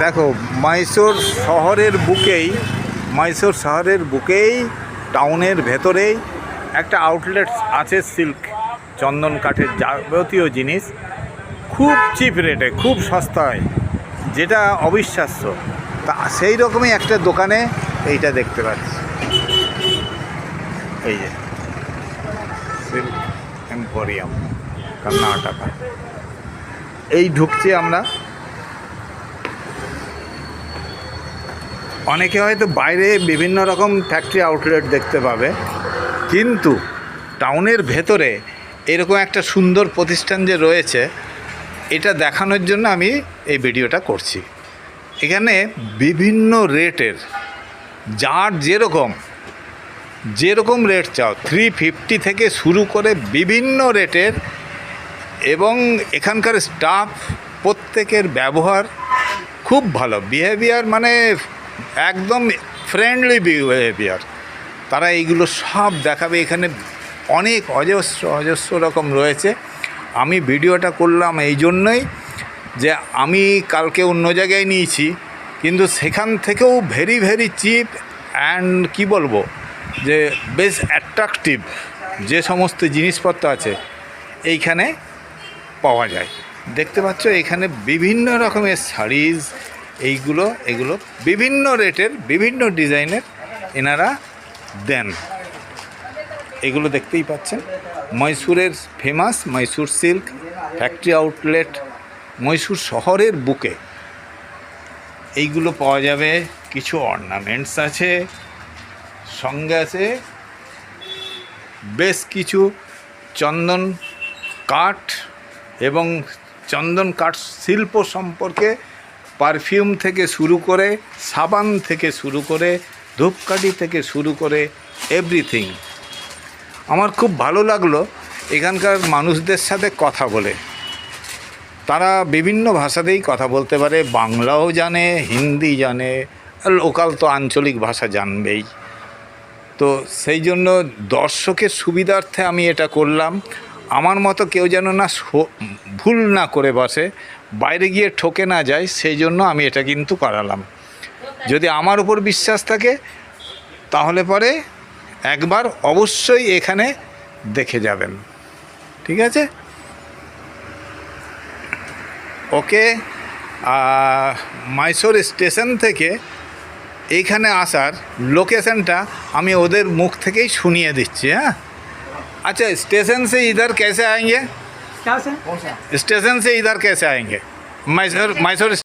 দেখো মাইসোর শহরের বুকেই টাউনের ভেতরেই একটা আউটলেট আছে সিল্ক চন্দন কাঠের যাবতীয় জিনিস খুব চিপ রেটে, খুব সস্তায়, যেটা অবিশ্বাস্য। তা সেই রকমই একটা দোকানে এইটা দেখতে পাচ্ছি, এই যে সিল্ক এম্পোরিয়াম কর্ণাটকা। এই ঢুকছি আমরা। অনেকে হয়তো বাইরে বিভিন্ন রকম ফ্যাক্টরি আউটলেট দেখতে পাবে, কিন্তু টাউনের ভেতরে এরকম একটা সুন্দর প্রতিষ্ঠান যে রয়েছে, এটা দেখানোর জন্য আমি এই ভিডিওটা করছি। এখানে বিভিন্ন রেটের, যার যেরকম রেট চাও, 350 থেকে শুরু করে বিভিন্ন রেটের, এবং এখানকার স্টাফ প্রত্যেকের ব্যবহার খুব ভালো, বিহেভিয়ার মানে একদম ফ্রেন্ডলি বিহেভিয়ার। তারা এইগুলো সব দেখাবে। এখানে অনেক অজস্র রকম রয়েছে। আমি ভিডিওটা করলাম এই জন্যই যে আমি কালকে অন্য জায়গায় নিয়েছি, কিন্তু সেখান থেকেও ভেরি চিপ অ্যান্ড কি বলবো যে বেশ অ্যাট্রাকটিভ যে সমস্ত জিনিসপত্র আছে এইখানে পাওয়া যায়। দেখতে পাচ্ছ এখানে বিভিন্ন রকমের শাড়িজ, এগুলো বিভিন্ন রেটের, বিভিন্ন ডিজাইনের এনারা দেন। এগুলো দেখতেই পাচ্ছেন। মহীশূরের famous Mysore silk factory outlet, Mysore শহরের বুকে এইগুলো পাওয়া যাবে। কিছু অর্নামেন্টস আছে, সঙ্গে আছে বেশ কিছু চন্দন কাঠ এবং চন্দন কাঠ শিল্প সম্পর্কে পারফিউম থেকে শুরু করে, সাবান থেকে শুরু করে, ধূপকাঠি থেকে শুরু করে এভরিথিং। আমার খুব ভালো লাগলো এখানকার মানুষদের সাথে কথা বলে। তারা বিভিন্ন ভাষাতেই কথা বলতে পারে, বাংলাও জানে, হিন্দি জানে, লোকাল তো আঞ্চলিক ভাষা জানবেই। তো সেই জন্য দর্শকের সুবিধার্থে আমি এটা করলাম। আমার মতো কেউ যেন না ভুল না করে বসে, বাইরে গিয়ে ঠকে না যায়, সেই জন্য আমি এটা কিন্তু করালাম। যদি আমার উপর বিশ্বাস থাকে তাহলে পরে একবার অবশ্যই এখানে দেখে যাবেন, ঠিক আছে? ওকে। মাইসোর স্টেশন থেকে এইখানে আসার লোকেশনটা আমি ওদের মুখ থেকেই শুনিয়ে দিচ্ছি। হ্যাঁ, अच्छा स्टेशन से इधर कैसे आएंगे? क्या से? स्टेशन से इधर कैसे आएंगे? मैसूर